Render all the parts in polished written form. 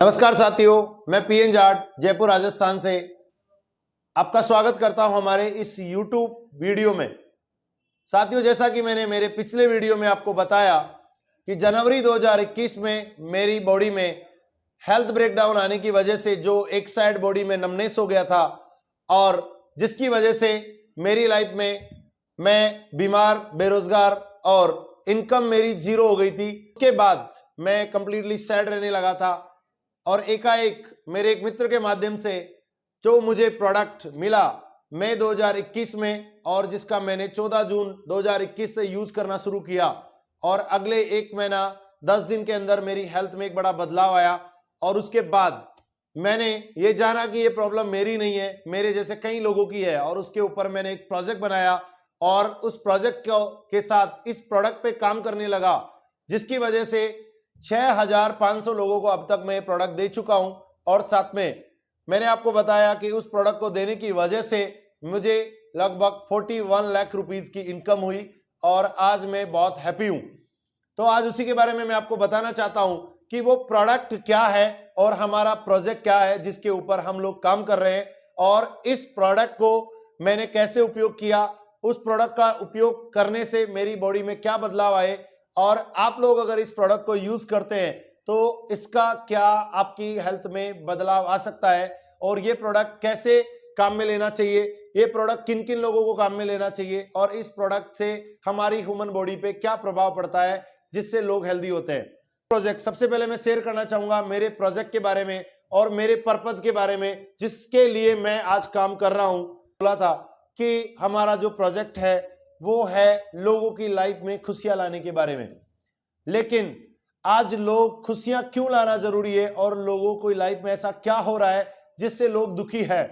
नमस्कार साथियों, मैं पीएन जाट जयपुर राजस्थान से आपका स्वागत करता हूं हमारे इस YouTube वीडियो में। साथियों, जैसा कि मैंने मेरे पिछले वीडियो में आपको बताया कि जनवरी 2021 में मेरी बॉडी में हेल्थ ब्रेकडाउन आने की वजह से जो एक साइड बॉडी में नमनेस हो गया था और जिसकी वजह से मेरी लाइफ में मैं बीमार, बेरोजगार और इनकम मेरी जीरो हो गई थी। उसके बाद मैं कंप्लीटली सैड रहने लगा था और एकाएक मेरे एक मित्र के माध्यम से जो मुझे प्रोडक्ट मिला मई 2021 में और जिसका मैंने 14 जून 2021 से यूज करना शुरू किया और अगले एक महीना 10 दिन के अंदर मेरी हेल्थ में एक बड़ा बदलाव आया। और उसके बाद मैंने ये जाना कि ये प्रॉब्लम मेरी नहीं है, मेरे जैसे कई लोगों की है और उसके ऊपर मैंने एक प्रोजेक्ट बनाया और उस प्रोजेक्ट के साथ इस प्रोडक्ट पे काम करने लगा, जिसकी वजह से 6500 लोगों को अब तक मैं प्रोडक्ट दे चुका हूं। और साथ में मैंने आपको बताया कि उस प्रोडक्ट को देने की वजह से मुझे लगभग 41 लाख रुपीस की इनकम हुई और आज मैं बहुत हैप्पी हूं। तो आज उसी के बारे में मैं आपको बताना चाहता हूं कि वो प्रोडक्ट क्या है और हमारा प्रोजेक्ट क्या है जिसके ऊपर हम लोग काम कर रहे हैं और इस प्रोडक्ट को मैंने कैसे उपयोग किया, उस प्रोडक्ट का उपयोग करने से मेरी बॉडी में क्या बदलाव आए और आप लोग अगर इस प्रोडक्ट को यूज करते हैं तो इसका क्या आपकी हेल्थ में बदलाव आ सकता है और ये प्रोडक्ट कैसे काम में लेना चाहिए, ये प्रोडक्ट किन किन लोगों को काम में लेना चाहिए और इस प्रोडक्ट से हमारी ह्यूमन बॉडी पे क्या प्रभाव पड़ता है जिससे लोग हेल्दी होते हैं। प्रोजेक्ट सबसे पहले मैं शेयर करना चाहूंगा मेरे प्रोजेक्ट के बारे में और मेरे पर्पज के बारे में जिसके लिए मैं आज काम कर रहा हूं। बोला था कि हमारा जो प्रोजेक्ट है वो है लोगों की लाइफ में खुशियां लाने के बारे में। लेकिन आज लोग खुशियां क्यों लाना जरूरी है और लोगों को लाइफ में ऐसा क्या हो रहा है जिससे लोग दुखी है।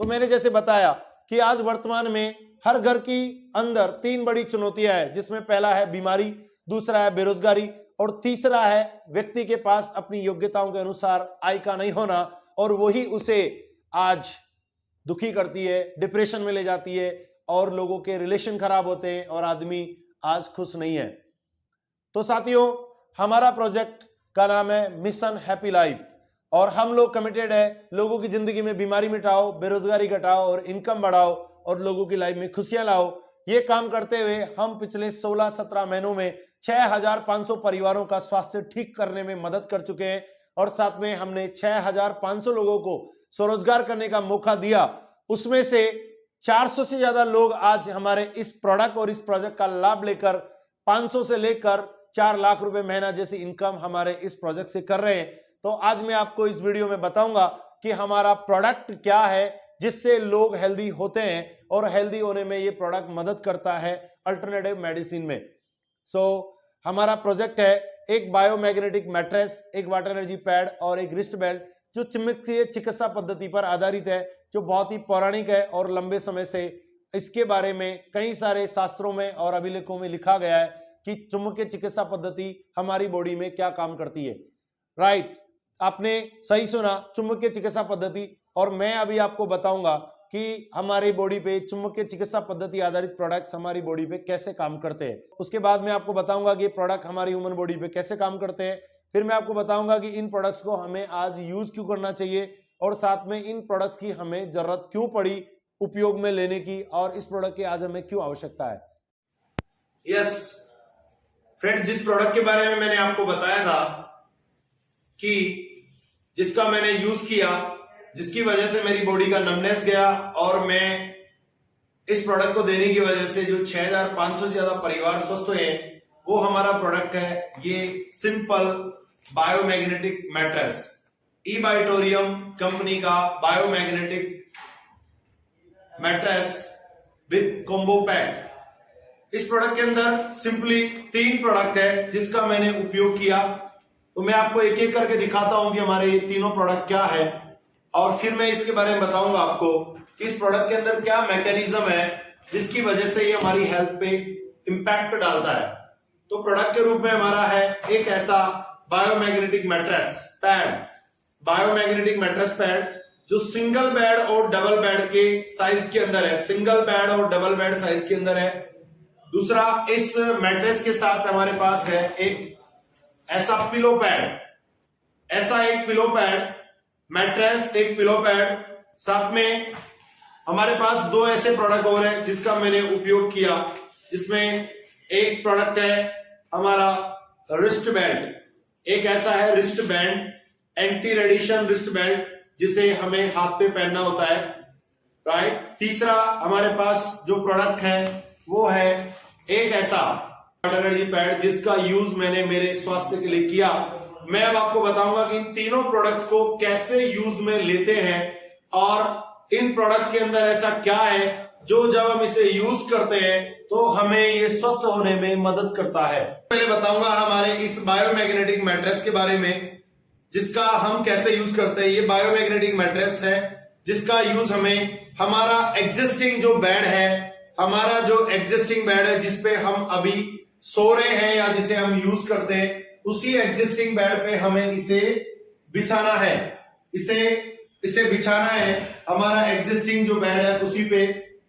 तो मैंने जैसे बताया कि आज वर्तमान में हर घर की अंदर 3 बड़ी चुनौतियां हैं, जिसमें पहला है बीमारी, दूसरा है बेरोजगारी और तीसरा है व्यक्ति के पास अपनी योग्यताओं के अनुसार आय का नहीं होना और वही उसे आज दुखी करती है, डिप्रेशन में ले जाती है और लोगों के रिलेशन खराब होते हैं और आदमी आज खुश नहीं है। तो साथियों, हमारा प्रोजेक्ट का नाम है मिशन हैप्पी लाइफ और हम लोग कमिटेड है लोगों की जिंदगी में बीमारी मिटाओ, बेरोजगारी घटाओ और इनकम बढ़ाओ और लोगों की लाइफ में खुशियां लाओ। ये काम करते हुए हम पिछले 16-17 महीनों में 6500 परिवारों का स्वास्थ्य ठीक करने में मदद कर चुके हैं और साथ में हमने 6500 लोगों को स्वरोजगार करने का मौका दिया। उसमें से 400 से ज्यादा लोग आज हमारे इस प्रोडक्ट और इस प्रोजेक्ट का लाभ लेकर 500 से लेकर 4 लाख रुपए महीना जैसी इनकम हमारे इस प्रोजेक्ट से कर रहे हैं। तो आज मैं आपको इस वीडियो में बताऊंगा कि हमारा प्रोडक्ट क्या है जिससे लोग हेल्दी होते हैं और हेल्दी होने में ये प्रोडक्ट मदद करता है अल्टरनेटिव मेडिसिन में। हमारा प्रोजेक्ट है एक बायोमैग्नेटिक मैट्रेस, एक वाटर एनर्जी पैड और एक रिस्ट बेल्ट जो चुंबकीय चिकित्सा पद्धति पर आधारित है, जो बहुत ही पौराणिक है और लंबे समय से इसके बारे में कई सारे शास्त्रों में और अभिलेखों में लिखा गया है कि चुंबकीय चिकित्सा पद्धति हमारी बॉडी में क्या काम करती है। राइट, आपने सही सुना, चुंबकीय चिकित्सा पद्धति। और मैं अभी आपको बताऊंगा कि हमारी बॉडी पे चुंबकीय चिकित्सा पद्धति आधारित प्रोडक्ट्स हमारी बॉडी पे कैसे काम करते हैं। उसके बाद मैं आपको बताऊंगा कि ये प्रोडक्ट हमारी ह्यूमन बॉडी पे कैसे काम करते हैं। फिर मैं आपको बताऊंगा कि इन प्रोडक्ट्स को हमें आज यूज क्यों करना चाहिए और साथ में इन प्रोडक्ट्स की हमें जरूरत क्यों पड़ी उपयोग में लेने की और इस प्रोडक्ट की आज हमें क्यों आवश्यकता है। यस फ्रेंड्स, जिस प्रोडक्ट के बारे में मैंने आपको बताया था कि जिसका मैंने यूज किया, जिसकी वजह से मेरी बॉडी का नमनेस गया और मैं इस प्रोडक्ट को देने की वजह से जो 6500 से ज्यादा परिवार स्वस्थ हुए हैं, वो हमारा प्रोडक्ट है ये सिंपल बायोमैग्नेटिक मैट्रेस, ईबाइटोरियम कंपनी का biomagnetic mattress with combo pack. इस प्रोडक्ट के अंदर सिंपली 3 प्रोडक्ट है जिसका मैंने उपयोग किया। तो मैं आपको एक एक करके दिखाता हूं कि हमारे ये तीनों प्रोडक्ट क्या है और फिर मैं इसके बारे में बताऊंगा आपको कि इस प्रोडक्ट के अंदर क्या मैकेनिज्म है जिसकी वजह से ये हमारी हेल्थ पे इंपैक्ट डालता है। तो प्रोडक्ट के रूप में हमारा है एक ऐसा biomagnetic mattress pad, biomagnetic mattress pad जो सिंगल बेड और डबल बेड के साइज के अंदर है, सिंगल बेड और डबल बेड साइज के अंदर है। दूसरा, इस मैट्रेस के साथ हमारे पास है एक ऐसा पिलो पैड ऐसा एक पिलो पैड, मैट्रेस, एक पिलो पैड, साथ में हमारे पास दो ऐसे प्रोडक्ट और है जिसका मैंने उपयोग किया, जिसमें एक प्रोडक्ट है हमारा रिस्ट बैंड, एक ऐसा है wrist band, anti radiation wrist band, जिसे हमें हाथ पे पहनना होता है, राइट। तीसरा हमारे पास जो प्रोडक्ट है वो है एक ऐसा वाटर एनर्जी पैड, जिसका यूज मैंने मेरे स्वास्थ्य के लिए किया। मैं अब आपको बताऊंगा कि इन तीनों प्रोडक्ट्स को कैसे यूज में लेते हैं और इन प्रोडक्ट्स के अंदर ऐसा क्या है जो जब हम इसे यूज करते हैं तो हमें ये स्वस्थ होने में मदद करता है। पहले बताऊंगा हमारे इस बायोमैग्नेटिक मैट्रेस के बारे में, जिसका हम कैसे यूज करते हैं। ये बायोमैग्नेटिक मैट्रेस है जिसका यूज हमें हमारा एग्जिस्टिंग जो बेड है, हमारा जो एग्जिस्टिंग बेड है जिसपे हम अभी सो रहे हैं या जिसे हम यूज करते हैं, उसी एग्जिस्टिंग बेड पे हमें इसे बिछाना है, इसे बिछाना है हमारा एग्जिस्टिंग जो बेड है उसी पे।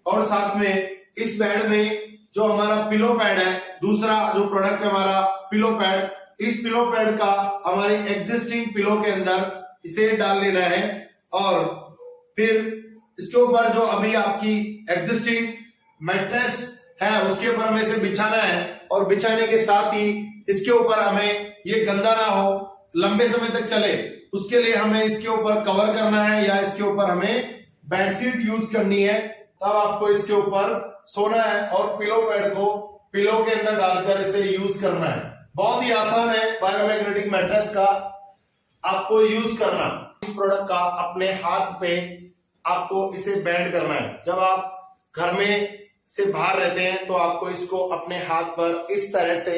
और साथ में इस बेड में जो हमारा पिलो पैड है, दूसरा जो प्रोडक्ट है हमारा पिलो पैड, इस पिलो पैड का हमारी एग्जिस्टिंग पिलो के अंदर इसे डाल लेना है और फिर इसके ऊपर जो अभी आपकी एग्जिस्टिंग मैट्रेस है उसके ऊपर हमें इसे बिछाना है। और बिछाने के साथ ही इसके ऊपर हमें ये गंदा ना हो, लंबे समय तक चले, उसके लिए हमें इसके ऊपर कवर करना है या इसके ऊपर हमें बेडशीट यूज करनी है, तब आपको इसके ऊपर सोना है और पिलो पैड को पिलो के अंदर डालकर इसे यूज करना है। बहुत ही आसान है बायोमैग्नेटिक मैट्रेस का आपको यूज करना। इस प्रोडक्ट का अपने हाथ पे आपको इसे बैंड करना है। जब आप घर में से बाहर रहते हैं तो आपको इसको अपने हाथ पर इस तरह से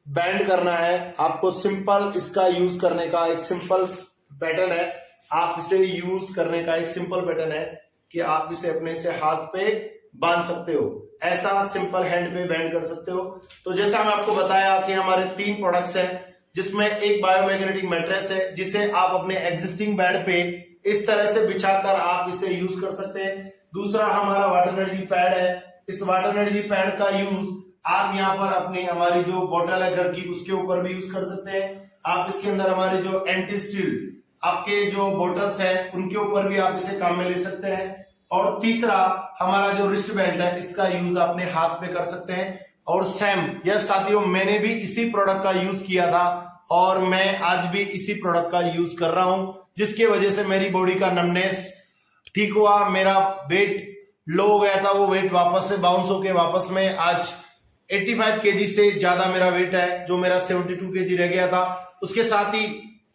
बैंड करना है। आपको सिंपल इसका यूज करने का एक सिंपल पैटर्न है, आप इसे यूज करने का एक सिंपल पैटर्न है कि आप इसे अपने से हाथ पे बांध सकते हो, ऐसा सिंपल हैंड पे बैंड कर सकते हो। तो जैसा मैं आपको बताया कि हमारे 3 प्रोडक्ट्स हैं, जिसमें एक बायोमैग्नेटिक मैट्रेस है जिसे आप अपने एग्जिस्टिंग बेड पे इस तरह से बिछाकर आप इसे यूज कर सकते हैं। दूसरा हमारा वाटर एनर्जी पैड है, इस वाटर एनर्जी पैड का यूज आप यहाँ पर अपनी हमारी जो बोतल है घर की उसके ऊपर भी यूज कर सकते हैं। आप इसके अंदर हमारी जो एंटी स्टील आपके जो बोटल्स हैं उनके ऊपर भी आप इसे काम में ले सकते हैं। और तीसरा हमारा जो रिस्ट बेल्ट है, इसका यूज अपने हाथ पे कर सकते हैं। और सेम यस साथियों, मैंने भी इसी प्रोडक्ट का यूज किया था और मैं आज भी इसी प्रोडक्ट का यूज कर रहा हूं, जिसकी वजह से मेरी बॉडी का नमनेस ठीक हुआ, मेरा वेट लो हो गया था, वो वेट वापस से बाउंस होके वापस में आज 85 केजी से ज्यादा मेरा वेट है, जो मेरा 72 केजी रह गया था। उसके साथ ही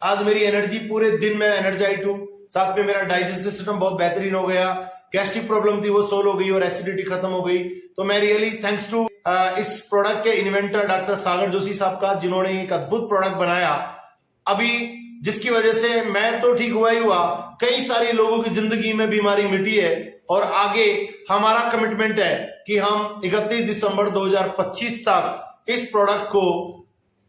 आज मेरी एनर्जी पूरे दिन में एनर्जाइज हूं, साथ में मेरा डाइजेस्टिव सिस्टम बहुत बेहतरीन हो गया, गैस्ट्रिक प्रॉब्लम थी वो सोल्व हो गई और एसिडिटी खत्म हो गई। तो मैं रियली थैंक्स टू इस प्रोडक्ट के इन्वेंटर डॉक्टर सागर जोशी साहब का, जिन्होंने एक अद्भुत प्रोडक्ट बनाया अभी, जिसकी वजह से मैं तो ठीक हुआ ही हुआ, कई सारे लोगों की जिंदगी में बीमारी मिटी है। और आगे हमारा कमिटमेंट है कि हम 31 दिसंबर 2025 तक इस प्रोडक्ट को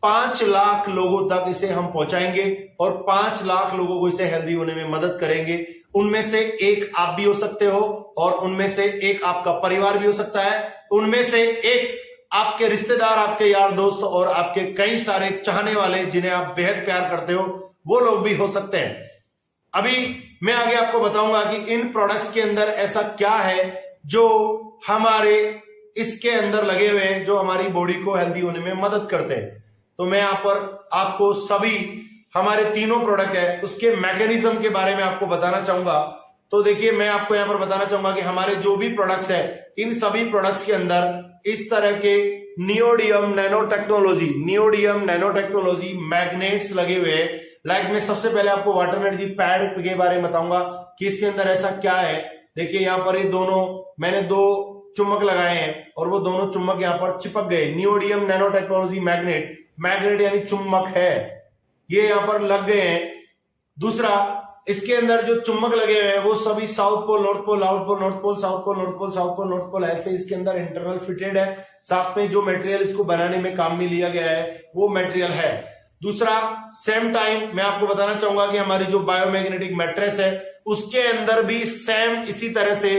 5 लाख लोगों तक इसे हम पहुंचाएंगे और 5 लाख लोगों को इसे हेल्दी होने में मदद करेंगे। उनमें से एक आप भी हो सकते हो और उनमें से एक आपका परिवार भी हो सकता है, उनमें से एक आपके रिश्तेदार, आपके यार दोस्त और आपके कई सारे चाहने वाले जिन्हें आप बेहद प्यार करते हो, वो लोग भी हो सकते हैं। अभी मैं आगे आपको बताऊंगा कि इन प्रोडक्ट्स के अंदर ऐसा क्या है जो हमारे इसके अंदर लगे हुए हैं, जो हमारी बॉडी को हेल्दी होने में मदद करते हैं। तो मैं यहां पर आपको सभी हमारे तीनों प्रोडक्ट है उसके मैकेनिज्म के बारे में आपको बताना चाहूंगा। तो देखिए, मैं आपको यहां पर बताना चाहूंगा कि हमारे जो भी प्रोडक्ट्स है, इन सभी प्रोडक्ट्स के अंदर इस तरह के नियोडियम नैनो टेक्नोलॉजी मैग्नेट्स लगे हुए हैं। लाइक मैं सबसे पहले आपको वाटर एनर्जी पैड के बारे में बताऊंगा कि इसके अंदर ऐसा क्या है। देखिए यहाँ पर ये दोनों मैंने 2 चुम्बक लगाए हैं और वो दोनों चुम्बक यहाँ पर चिपक गए। नियोडियम नैनो टेक्नोलॉजी मैग्नेट यानी चुम्बक है, ये यहाँ पर लग गए हैं। दूसरा, इसके अंदर जो चुम्बक लगे हुए हैं वो सभी south pole, north pole, south pole, north pole, south pole, north pole, south pole, north pole, ऐसे इसके अंदर इंटरनल फिटेड है। साथ में जो मटेरियल इसको बनाने में काम में लिया गया है वो मटेरियल है। दूसरा, सेम टाइम मैं आपको बताना चाहूंगा कि हमारी जो बायोमैग्नेटिक मैट्रेस है उसके अंदर भी सेम इसी तरह से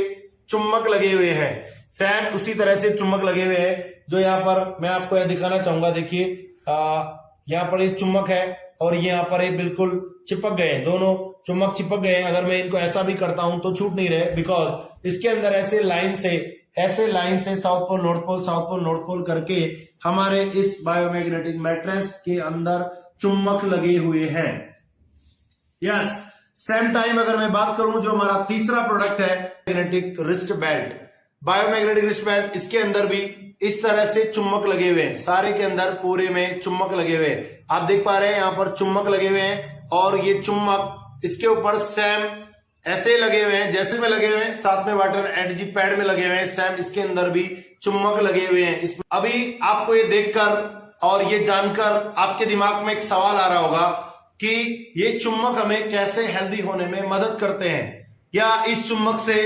चुम्बक लगे हुए हैं, सेम उसी तरह से चुम्बक लगे हुए हैं, जो यहाँ पर मैं आपको यह दिखाना चाहूंगा। देखिए यहाँ पर ये चुम्बक है और ये यहाँ पर ये बिल्कुल चिपक गए हैं, दोनों चुम्बक चिपक गए हैं। अगर मैं इनको ऐसा भी करता हूं तो छूट नहीं रहे, बिकॉज इसके अंदर ऐसे लाइन से साउथ पोल नॉर्थ पोल करके हमारे इस बायोमैग्नेटिक मैट्रेस के अंदर चुम्बक लगे हुए हैं। यस, सेम टाइम अगर मैं बात करूं जो हमारा तीसरा प्रोडक्ट है magnetic wrist belt, biomagnetic wrist belt, इसके अंदर भी इस तरह से चुम्बक लगे हुए हैं, सारे के अंदर पूरे में चुम्बक लगे हुए हैं। आप देख पा रहे हैं यहां पर चुम्बक लगे हुए हैं और ये चुम्बक इसके ऊपर सेम ऐसे लगे हुए हैं जैसे में लगे हुए हैं, साथ में वाटर एनर्जी पैड में लगे हुए हैं, सेम इसके अंदर भी चुम्बक लगे हुए हैं। इसमें अभी आपको ये देखकर और ये जानकर आपके दिमाग में एक सवाल आ रहा होगा कि ये चुम्बक हमें कैसे हेल्दी होने में मदद करते हैं, या इस चुम्बक से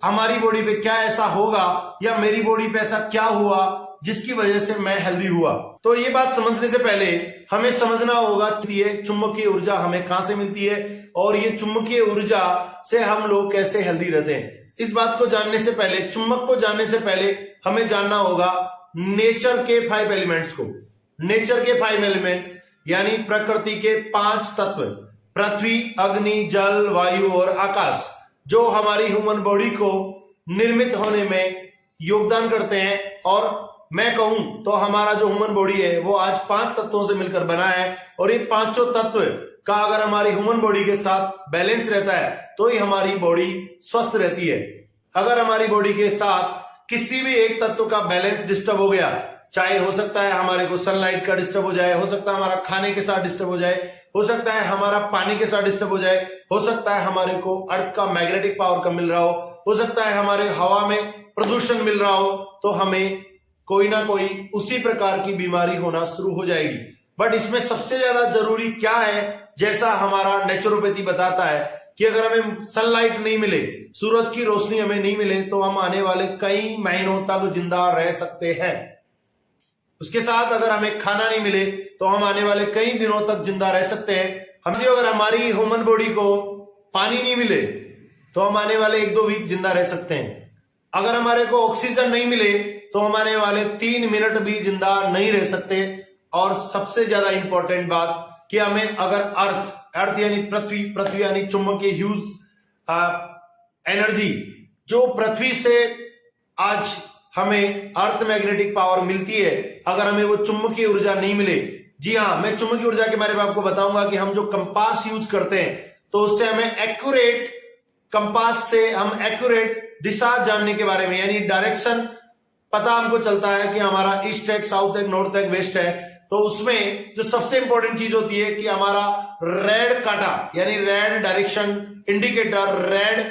हमारी बॉडी पे क्या ऐसा होगा, या मेरी बॉडी पे ऐसा क्या हुआ जिसकी वजह से मैं हेल्दी हुआ। तो ये बात समझने से पहले हमें समझना होगा कि ये चुंबकीय ऊर्जा हमें कहां से मिलती है और ये चुंबकीय ऊर्जा से हम लोग कैसे हेल्दी रहते हैं। इस बात को जानने से पहले, चुंबक को जानने से पहले हमें जानना होगा नेचर के 5 एलिमेंट्स को। नेचर के 5 एलिमेंट्स यानी प्रकृति के 5 तत्व, पृथ्वी, अग्नि, जल, वायु और आकाश, जो हमारी ह्यूमन बॉडी को निर्मित होने में योगदान करते हैं। और मैं कहूं तो हमारा जो ह्यूमन बॉडी है वो आज 5 तत्वों से मिलकर बना है, और ये पांचों तत्व का अगर हमारी ह्यूमन बॉडी के साथ बैलेंस रहता है तो ही हमारी बॉडी स्वस्थ रहती है। अगर हमारी बॉडी के साथ किसी भी एक तत्व का बैलेंस डिस्टर्ब हो गया, चाहे हो सकता है हमारे को सनलाइट का डिस्टर्ब हो जाए, हो सकता है हमारा खाने के साथ डिस्टर्ब हो जाए, हो सकता है हमारा पानी के साथ डिस्टर्ब हो जाए, हो सकता है हमारे को अर्थ का मैग्नेटिक पावर कम मिल रहा हो सकता है हमारे हवा में प्रदूषण मिल रहा हो, तो हमें कोई ना कोई उसी प्रकार की बीमारी होना शुरू हो जाएगी। बट इसमें सबसे ज्यादा जरूरी क्या है, जैसा हमारा नेचुरोपैथी बताता है कि अगर हमें सनलाइट नहीं मिले, सूरज की रोशनी हमें नहीं मिले, तो हम आने वाले कई महीनों तक जिंदा रह सकते हैं। उसके साथ अगर हमें खाना नहीं मिले तो हम आने वाले कई दिनों तक जिंदा रह सकते हैं। हम अगर हमारी ह्यूमन बॉडी को पानी नहीं मिले तो हम आने वाले 1-2 वीक जिंदा रह सकते हैं। अगर हमारे को ऑक्सीजन नहीं मिले तो हम आने वाले 3 मिनट भी जिंदा नहीं रह सकते। और सबसे ज्यादा इंपॉर्टेंट बात कि हमें अगर अर्थ यानी पृथ्वी यानी चुंबकीय ह्यूज एनर्जी, जो पृथ्वी से आज हमें अर्थ मैग्नेटिक पावर मिलती है, अगर हमें वो चुंबकीय ऊर्जा नहीं मिले, जी हाँ, मैं चुंबकीय ऊर्जा के बारे में आपको बताऊंगा कि हम जो कंपास यूज करते हैं तो उससे हमें एक्यूरेट, कंपास से हम एक्यूरेट दिशा जानने के बारे में, यानी डायरेक्शन पता हमको चलता है कि हमारा ईस्ट है, साउथ है, नॉर्थ है, वेस्ट है। तो उसमें जो सबसे इंपॉर्टेंट चीज होती है कि हमारा रेड कांटा यानी red direction indicator red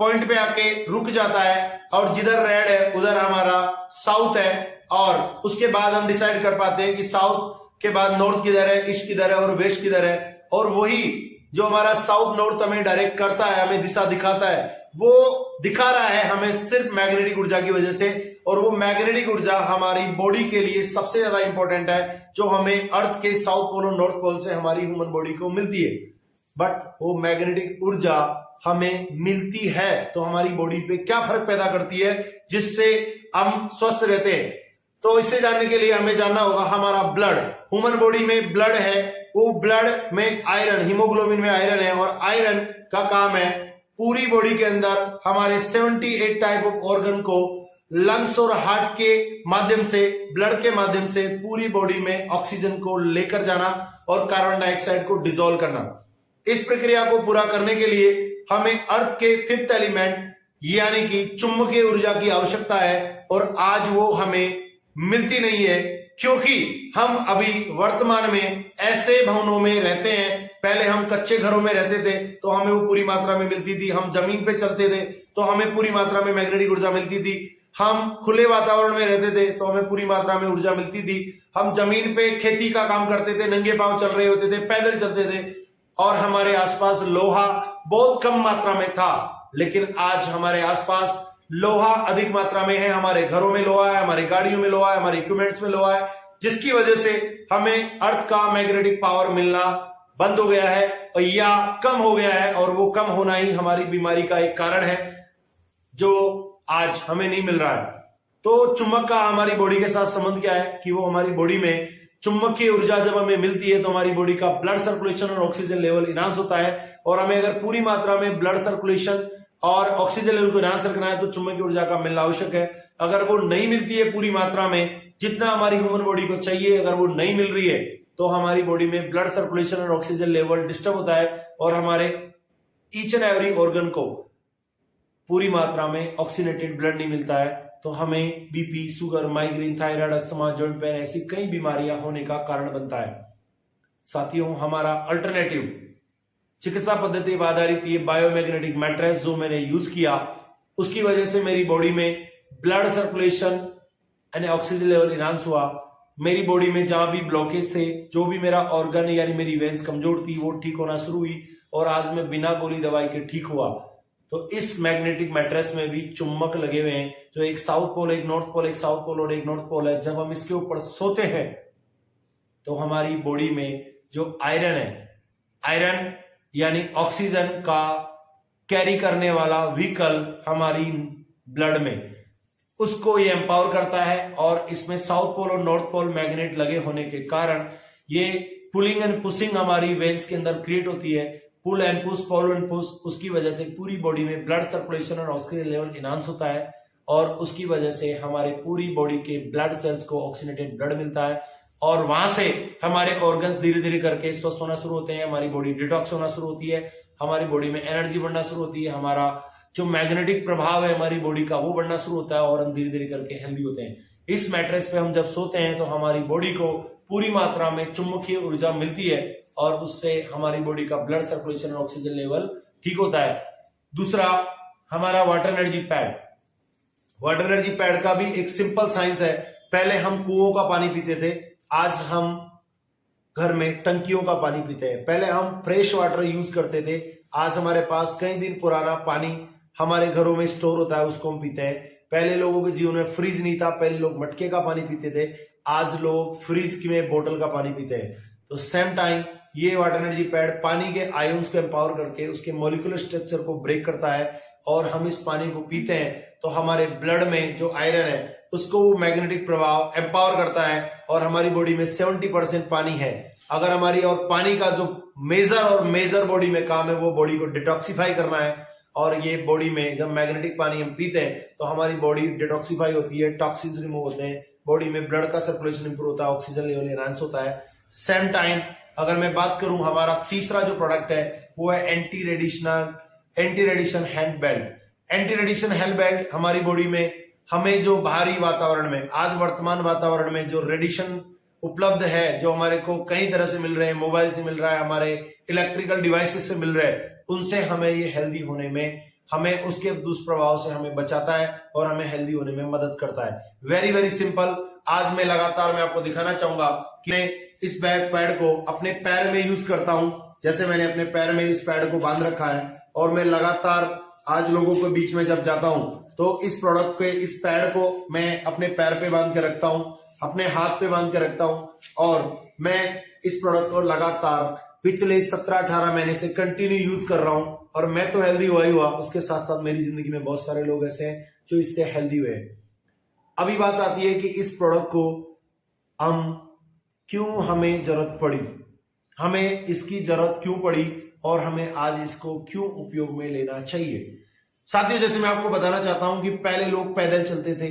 point पे आके रुक जाता है, और जिधर रेड है उधर हमारा साउथ है, और उसके बाद हम डिसाइड कर पाते हैं कि साउथ के बाद नॉर्थ किधर है, ईस्ट किधर है और वेस्ट किधर है। और वही जो हमारा साउथ नॉर्थ हमें डायरेक्ट करता है, हमें दिशा दिखाता है, वो दिखा रहा है हमें सिर्फ मैग्नेटिक ऊर्जा की वजह से। और वो मैग्नेटिक ऊर्जा हमारी बॉडी के लिए सबसे ज्यादा इंपॉर्टेंट है, जो हमें अर्थ के साउथ पोल और नॉर्थ पोल से हमारी ह्यूमन बॉडी को मिलती है। बट वो मैग्नेटिक ऊर्जा हमें मिलती है तो हमारी बॉडी पे क्या फर्क पैदा करती है जिससे हम स्वस्थ रहते हैं। तो इसे जानने के लिए हमें जानना होगा हमारा ब्लड, ह्यूमन बॉडी में ब्लड है, वो ब्लड में आयरन, हीमोग्लोबिन में आयरन है, और आयरन का काम है पूरी बॉडी के अंदर हमारे 78 टाइप ऑफ ऑर्गन को लंग्स और हार्ट के माध्यम से, ब्लड के माध्यम से पूरी बॉडी में ऑक्सीजन को लेकर जाना और कार्बन डाइऑक्साइड को डिसॉल्व करना। इस प्रक्रिया को पूरा करने के लिए हमें अर्थ के 5th एलिमेंट यानी कि चुंबकीय ऊर्जा की आवश्यकता है, और आज वो हमें मिलती नहीं है क्योंकि हम अभी वर्तमान में ऐसे भवनों में रहते हैं। पहले हम कच्चे घरों में रहते थे तो हमें वो पूरी मात्रा में मिलती थी, हम जमीन पे चलते थे तो हमें पूरी मात्रा में मैग्नेटिक ऊर्जा मिलती थी, हम खुले वातावरण में रहते थे तो हमें पूरी मात्रा में ऊर्जा मिलती थी, हम जमीन पे खेती का काम करते थे, नंगे पांव चल रहे होते थे, पैदल चलते थे, और हमारे आसपास लोहा बहुत कम मात्रा में था। लेकिन आज हमारे आसपास लोहा अधिक मात्रा में है, हमारे घरों में लोहा है, हमारी गाड़ियों में लोहा है, हमारे इक्विपमेंट्स में लोहा है, जिसकी वजह से हमें अर्थ का मैग्नेटिक पावर मिलना बंद हो गया है या कम हो गया है, और वो कम होना ही हमारी बीमारी का एक कारण है जो आज हमें नहीं मिल रहा है। तो चुंबक का हमारी बॉडी के साथ संबंध क्या है कि वो हमारी बॉडी में चुंबकीय ऊर्जा जब हमें मिलती है तो हमारी बॉडी का ब्लड सर्कुलेशन और ऑक्सीजन लेवल इनहांस होता है। और हमें अगर पूरी मात्रा में ब्लड सर्कुलेशन और ऑक्सीजन लेवल को इनहांस रखना है तो चुंबकीय ऊर्जा का मिलना आवश्यक है। अगर वो नहीं मिलती है पूरी मात्रा में, जितना हमारी ह्यूमन बॉडी को चाहिए, अगर वो नहीं मिल रही है तो हमारी बॉडी में ब्लड सर्कुलेशन और ऑक्सीजन लेवल डिस्टर्ब होता है और हमारे ईच एंड एवरी ऑर्गन को पूरी मात्रा में ऑक्सीनेटेड ब्लड नहीं मिलता है, तो हमें BP, sugar, migraine, thyroid, asthma, joint pain ऐसी कई बीमारियां होने का कारण बनता है। साथियों, हमारा अल्टरनेटिव चिकित्सा पद्धति पर आधारित ये बायोमैग्नेटिक मैट्रेस जो मैंने यूज किया, उसकी वजह से मेरी बॉडी में ब्लड सर्कुलेशन यानी ऑक्सीजन लेवल इनहांस हुआ। मेरी बॉडी में जहां भी ब्लॉकेज से जो भी मेरा ऑर्गन यानी मेरी वेन्स कमजोर थी वो ठीक होना शुरू हुई और आज मैं बिना गोली दवाई के ठीक हुआ। तो इस मैग्नेटिक मैट्रेस में भी चुंबक लगे हुए हैं, जो एक साउथ पोल, एक नॉर्थ पोल, एक साउथ पोल और एक नॉर्थ पोल है। जब हम इसके ऊपर सोते हैं तो हमारी बॉडी में जो आयरन है, आयरन यानी ऑक्सीजन का कैरी करने वाला व्हीकल हमारी ब्लड में, उसको ये एम्पावर करता है। और इसमें साउथ पोल और नॉर्थ पोल मैग्नेट लगे होने के कारण ये पुलिंग एंड पुशिंग हमारी वेन्स के अंदर क्रिएट होती है। Pull and push, pull and push, उसकी वजह से पूरी बॉडी में ब्लड सर्कुलेशन और ऑक्सीजन लेवल इनहांस होता है और उसकी वजह से हमारे पूरी बॉडी के ब्लड सेल्स को ऑक्सीनेटेड ब्लड मिलता है और वहां से हमारे ऑर्गन्स धीरे धीरे करके स्वस्थ होना शुरू होते हैं। हमारी बॉडी डिटॉक्स होना शुरू होती है, हमारी बॉडी में एनर्जी बढ़ना शुरू होती है, हमारा जो मैग्नेटिक प्रभाव है हमारी बॉडी का वो बढ़ना शुरू होता है और हम धीरे धीरे करके हेल्दी होते हैं। इस मैट्रेस पे हम जब सोते हैं तो हमारी बॉडी को पूरी मात्रा में चुंबकीय ऊर्जा मिलती है और उससे हमारी बॉडी का ब्लड सर्कुलेशन और ऑक्सीजन लेवल ठीक होता है। दूसरा, हमारा water energy pad. Water energy pad का भी एक सिंपल साइंस है। पहले हम कुओं का पानी पीते थे, आज हम घर में टंकियों का पानी पीते हैं। पहले हम फ्रेश वाटर यूज करते थे, आज हमारे पास कई दिन पुराना पानी हमारे घरों में स्टोर होता है, उसको हम पीते हैं। पहले लोगों के जीवन में फ्रिज नहीं था, पहले लोग मटके का पानी पीते थे, आज लोग फ्रिज में बोतल का पानी पीते हैं। तो सेम टाइम ये वाटर एनर्जी पैड पानी के आयंस को एम्पावर करके उसके मॉलिक्यूलर स्ट्रक्चर को ब्रेक करता है और हम इस पानी को पीते हैं तो हमारे ब्लड में जो आयरन है उसको वो मैग्नेटिक प्रभाव एम्पावर करता है और हमारी बॉडी में 70% पानी है। अगर हमारी और पानी का जो मेजर बॉडी में काम है वो बॉडी को डिटॉक्सिफाई करना है और ये बॉडी में जब मैग्नेटिक पानी हम पीते हैं तो हमारी बॉडी डिटॉक्सिफाई होती है, टॉक्सिन्स रिमूव होते हैं, बॉडी में ब्लड का सर्कुलेशन इंप्रूव होता है, ऑक्सीजन लेवल एनहांस होता है। सेम टाइम अगर मैं बात करूं, हमारा तीसरा जो प्रोडक्ट है वो है anti radiation hand belt. Anti radiation hand belt हमारी बॉडी में हमें जो बाहरी वातावरण में, आज वर्तमान वातावरण में जो रेडिएशन उपलब्ध है, जो हमारे को कई तरह से मिल रहे हैं, मोबाइल से मिल रहा है, हमारे इलेक्ट्रिकल डिवाइसेस से मिल रहे हैं, उनसे हमें ये हेल्दी होने में, हमें उसके दुष्प्रभाव से हमें बचाता है और हमें हेल्दी होने में मदद करता है। Very very simple. आज मैं लगातार मैं आपको दिखाना चाहूंगा कि मैं इस पैड को अपने पैर में यूज करता हूं। जैसे मैंने अपने पैर में इस पैड को बांध रखा है और मैं लगातार आज लोगों के बीच में जब जाता हूं तो इस प्रोडक्ट पे, इस पैड को मैं अपने पैर पे बांध के रखता हूं, अपने हाथ पे बांध के रखता हूं और मैं इस प्रोडक्ट को लगातार पिछले 17-18 महीने से कंटिन्यू यूज कर रहा हूं और मैं तो हेल्दी हुआ ही हुआ, उसके साथ साथ मेरी जिंदगी में बहुत सारे लोग ऐसे हैं जो इससे हेल्दी हुए। अभी बात आती है कि इस प्रोडक्ट को हमें जरूरत पड़ी, हमें इसकी जरूरत क्यों पड़ी और हमें आज इसको क्यों उपयोग में लेना चाहिए। साथियों, जैसे मैं आपको बताना चाहता हूं कि पहले लोग पैदल चलते थे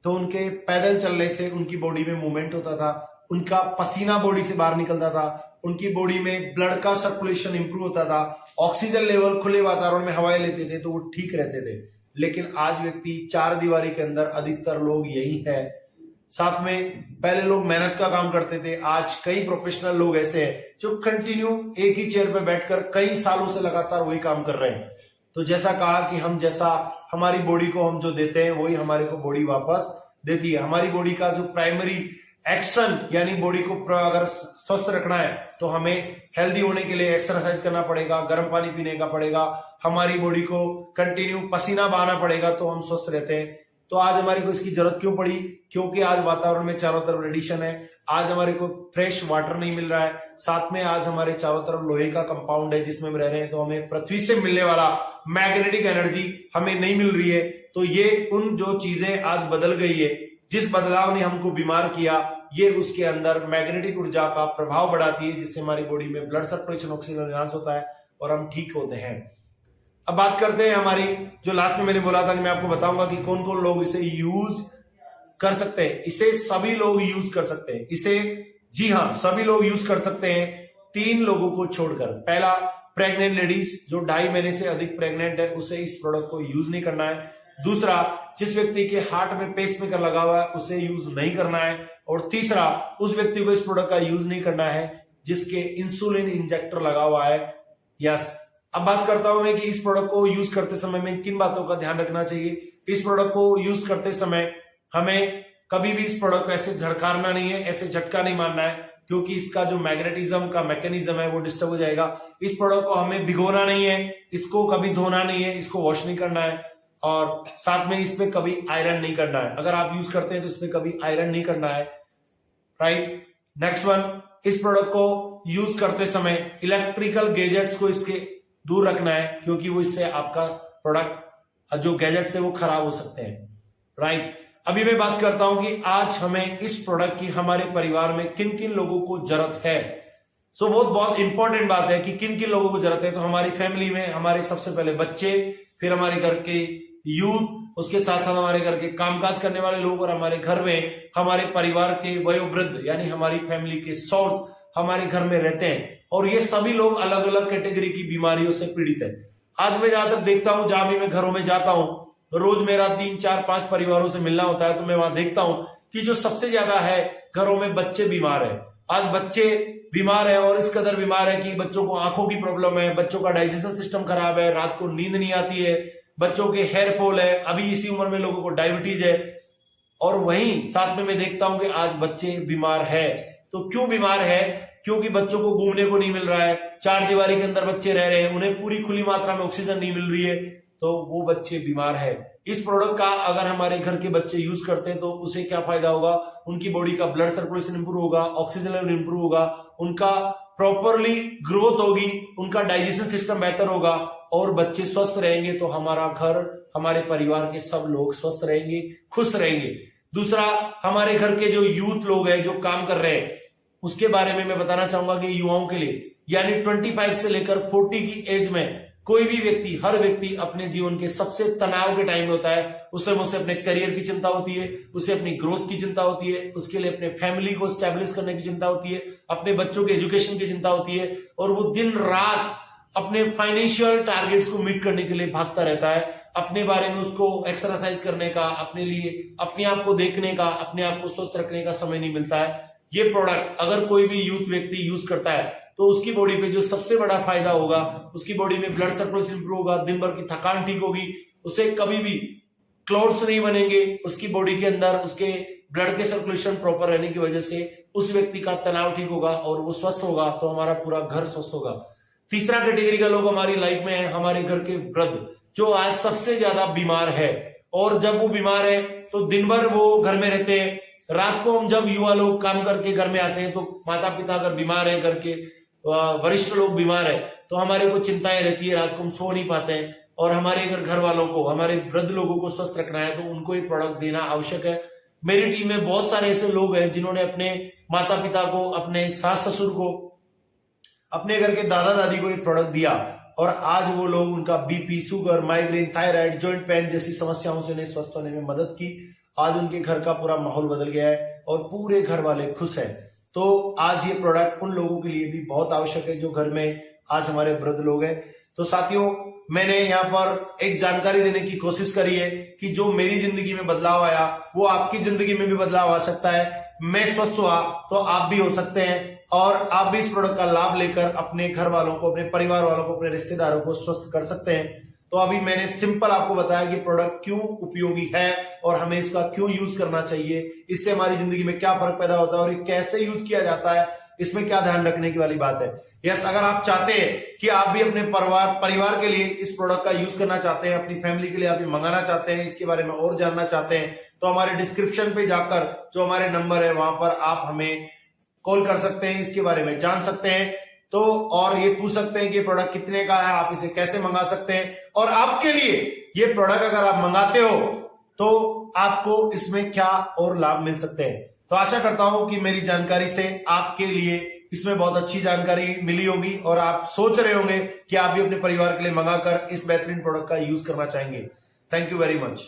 तो उनके पैदल चलने से उनकी बॉडी में मूवमेंट होता था, उनका पसीना बॉडी से बाहर निकलता था, उनकी बॉडी में ब्लड का सर्कुलेशन इंप्रूव होता था, ऑक्सीजन लेवल खुले वातावरण में हवाएं लेते थे तो वो ठीक रहते थे। लेकिन आज व्यक्ति चार दीवारी के अंदर, अधिकतर लोग यही है। साथ में पहले लोग मेहनत का काम करते थे, आज कई प्रोफेशनल लोग ऐसे हैं जो कंटिन्यू एक ही चेयर पे बैठकर कई सालों से लगातार वही काम कर रहे हैं। तो जैसा कहा कि हम जैसा हमारी बॉडी को हम जो देते हैं वही हमारे को बॉडी वापस देती है। हमारी बॉडी का जो प्राइमरी एक्शन यानी बॉडी को अगर स्वस्थ रखना है तो हमें हेल्दी होने के लिए एक्सरसाइज करना पड़ेगा, गर्म पानी पीने का पड़ेगा, हमारी बॉडी को कंटिन्यू पसीना बहाना पड़ेगा तो हम स्वस्थ रहते हैं। तो आज हमारे को इसकी जरूरत क्यों पड़ी? क्योंकि आज वातावरण में चारों तरफ रेडिएशन है, आज हमारे को फ्रेश वाटर नहीं मिल रहा है, साथ में आज हमारे चारों तरफ लोहे का कंपाउंड है जिसमें हम रह रहे हैं, तो हमें पृथ्वी से मिलने वाला मैग्नेटिक एनर्जी हमें नहीं मिल रही है। तो ये उन जो चीजें आज बदल गई है, जिस बदलाव ने हमको बीमार किया, ये उसके अंदर मैग्नेटिक ऊर्जा का प्रभाव बढ़ाती है, जिससे हमारी बॉडी में ब्लड सर्कुलेशन, ऑक्सीजन एनहांस होता है और हम ठीक होते हैं। अब बात करते हैं हमारी, जो लास्ट में मैंने बोला था कि मैं आपको बताऊंगा कि कौन कौन लोग इसे यूज कर सकते हैं। इसे सभी लोग यूज कर सकते हैं, इसे जी हाँ सभी लोग यूज कर सकते हैं, 3 लोगों को छोड़कर। पहला, प्रेग्नेंट लेडीज जो 2.5 महीने से अधिक प्रेग्नेंट है, उसे इस प्रोडक्ट को यूज नहीं करना है। दूसरा, जिस व्यक्ति के हार्ट में पेसमेकर लगा हुआ है उसे यूज नहीं करना है। और तीसरा, उस व्यक्ति को इस प्रोडक्ट का यूज नहीं करना है जिसके इंसुलिन इंजेक्टर लगा हुआ है। यस, अब बात करता हूं मैं कि इस प्रोडक्ट को यूज करते समय में किन बातों का ध्यान रखना चाहिए। इस प्रोडक्ट को यूज करते समय हमें कभी भी इस प्रोडक्ट को ऐसे झड़कारना नहीं है, ऐसे झटका नहीं मारना है, क्योंकि इसका जो मैग्नेटिज्म का मैकेनिज्म है वो डिस्टर्ब हो जाएगा। इस प्रोडक्ट को हमें भिगोना नहीं है, इसको कभी धोना नहीं है, इसको वॉश नहीं करना है, और साथ में इसमें कभी आयरन नहीं करना है। अगर आप यूज करते हैं तो इसमें कभी आयरन नहीं करना है, राइट। नेक्स्ट वन, इस प्रोडक्ट को यूज करते समय इलेक्ट्रिकल गैजेट्स को इसके दूर रखना है, क्योंकि वो इससे आपका प्रोडक्ट जो गैजेट्स है वो खराब हो सकते हैं, राइट। अभी मैं बात करता हूं कि आज हमें इस प्रोडक्ट की हमारे परिवार में किन किन लोगों को जरूरत है। सो बहुत इंपॉर्टेंट बात है कि किन किन लोगों को जरूरत है। तो हमारी फैमिली में हमारे सबसे पहले बच्चे, फिर हमारे घर के यूथ, उसके साथ साथ हमारे घर के कामकाज करने वाले लोग, और हमारे घर में हमारे परिवार के वयोवृद्ध यानी हमारी फैमिली के सोर्स हमारे घर में रहते हैं, और ये सभी लोग अलग अलग कैटेगरी की बीमारियों से पीड़ित है। आज मैं जहां तक देखता हूं, जहां भी मैं घरों में जाता हूं, रोज मेरा 3, 4, 5 परिवारों से मिलना होता है, तो मैं वहां देखता हूं कि जो सबसे ज्यादा है घरों में बच्चे बीमार है। आज बच्चे बीमार है, और इस कदर बीमार है कि बच्चों को आंखों की प्रॉब्लम है, बच्चों का डाइजेशन सिस्टम खराब है, रात को नींद नहीं आती है, बच्चों के हेयर फॉल है, अभी इसी उम्र में लोगों को डायबिटीज है। और वहीं साथ में मैं देखता हूं कि आज बच्चे बीमार है। तो क्यों बीमार है? क्योंकि बच्चों को घूमने को नहीं मिल रहा है, 4 दीवारी के अंदर बच्चे रह रहे हैं, उन्हें पूरी खुली मात्रा में ऑक्सीजन नहीं मिल रही है, तो वो बच्चे बीमार है। इस प्रोडक्ट का अगर हमारे घर के बच्चे यूज करते हैं तो उसे क्या फायदा होगा? उनकी बॉडी का ब्लड सर्कुलेशन इंप्रूव होगा, ऑक्सीजन लेवल इंप्रूव होगा, उनका प्रॉपरली ग्रोथ होगी, उनका डाइजेशन सिस्टम बेहतर होगा, और बच्चे स्वस्थ रहेंगे तो हमारा घर, हमारे परिवार के सब लोग स्वस्थ रहेंगे, खुश रहेंगे। दूसरा, हमारे घर के जो यूथ लोग हैं, जो काम कर रहे हैं, उसके बारे में मैं बताना चाहूंगा कि युवाओं के लिए, यानी 25 से लेकर 40 की एज में कोई भी व्यक्ति, हर व्यक्ति अपने जीवन के सबसे तनाव के टाइम में होता है। उसे अपने करियर की चिंता होती है, उसे अपनी ग्रोथ की चिंता होती है, उसके लिए अपने फैमिली को स्टैब्लिश करने की चिंता होती है, अपने बच्चों के एजुकेशन की चिंता होती है, और वो दिन रात अपने फाइनेंशियल टारगेट्स को मीट करने के लिए भागता रहता है। अपने बारे में उसको एक्सरसाइज करने का, अपने लिए अपने आप को देखने का, अपने आप को स्वस्थ रखने का समय नहीं मिलता है। ये प्रोडक्ट अगर कोई भी यूथ व्यक्ति यूज करता है तो उसकी बॉडी पे जो सबसे बड़ा फायदा होगा, उसकी बॉडी में ब्लड सर्कुलेशन इंप्रूव होगा, दिन भर की थकान ठीक होगी, उसे कभी भी क्लॉट्स नहीं बनेंगे, उसकी बॉडी के अंदर उसके ब्लड के सर्कुलेशन प्रॉपर रहने की वजह से उस व्यक्ति का तनाव ठीक होगा और वो स्वस्थ होगा, तो हमारा पूरा घर स्वस्थ होगा। तीसरा कैटेगरी का लोग हमारी लाइफ में है, हमारे घर के वृद्ध, जो आज सबसे ज्यादा बीमार है। और जब वो बीमार है तो दिन भर वो घर में रहते हैं, रात को हम जब युवा लोग काम करके घर में आते हैं तो माता पिता अगर बीमार है, घर के वरिष्ठ लोग बीमार है, तो हमारे को चिंताएं रहती है, रात को हम सो नहीं पाते हैं। और हमारे अगर घर वालों को, हमारे वृद्ध लोगों को स्वस्थ रखना है तो उनको एक प्रोडक्ट देना आवश्यक है। मेरी टीम में बहुत सारे ऐसे लोग हैं जिन्होंने अपने माता पिता को, अपने सास ससुर को, अपने घर के दादा दादी को एक प्रोडक्ट दिया, और आज वो लोग, उनका BP, sugar, migraine, thyroid, joint pain जैसी समस्याओं से उन्हें स्वस्थ होने में मदद की। आज उनके घर का पूरा माहौल बदल गया है और पूरे घर वाले खुश हैं। तो आज ये प्रोडक्ट उन लोगों के लिए भी बहुत आवश्यक है जो घर में आज हमारे वृद्ध लोग हैं। तो साथियों, मैंने यहाँ पर एक जानकारी देने की कोशिश करी है कि जो मेरी जिंदगी में बदलाव आया वो आपकी जिंदगी में भी बदलाव आ सकता है। मैं स्वस्थ हुआ तो आप भी हो सकते हैं, और आप भी इस प्रोडक्ट का लाभ लेकर अपने घर वालों को, अपने परिवार वालों को, अपने रिश्तेदारों को स्वस्थ कर सकते हैं। तो अभी मैंने सिंपल आपको बताया कि प्रोडक्ट क्यों उपयोगी है और हमें इसका क्यों यूज करना चाहिए, इससे हमारी जिंदगी में क्या फर्क पैदा होता है और ये कैसे यूज किया जाता है, इसमें क्या ध्यान रखने की वाली बात है। यस, अगर आप चाहते हैं कि आप भी अपने परिवार के लिए इस प्रोडक्ट का यूज करना चाहते हैं, अपनी फैमिली के लिए आप ये मंगाना चाहते हैं, इसके बारे में और जानना चाहते हैं, तो हमारे डिस्क्रिप्शन पे जाकर जो हमारे नंबर है वहां पर आप हमें कॉल कर सकते हैं, इसके बारे में जान सकते हैं। तो और ये पूछ सकते हैं कि प्रोडक्ट कितने का है, आप इसे कैसे मंगा सकते हैं, और आपके लिए ये प्रोडक्ट अगर आप मंगाते हो तो आपको इसमें क्या और लाभ मिल सकते हैं। तो आशा करता हूं कि मेरी जानकारी से आपके लिए इसमें बहुत अच्छी जानकारी मिली होगी और आप सोच रहे होंगे कि आप भी अपने परिवार के लिए मंगाकर इस बेहतरीन प्रोडक्ट का यूज करना चाहेंगे। Thank you very much.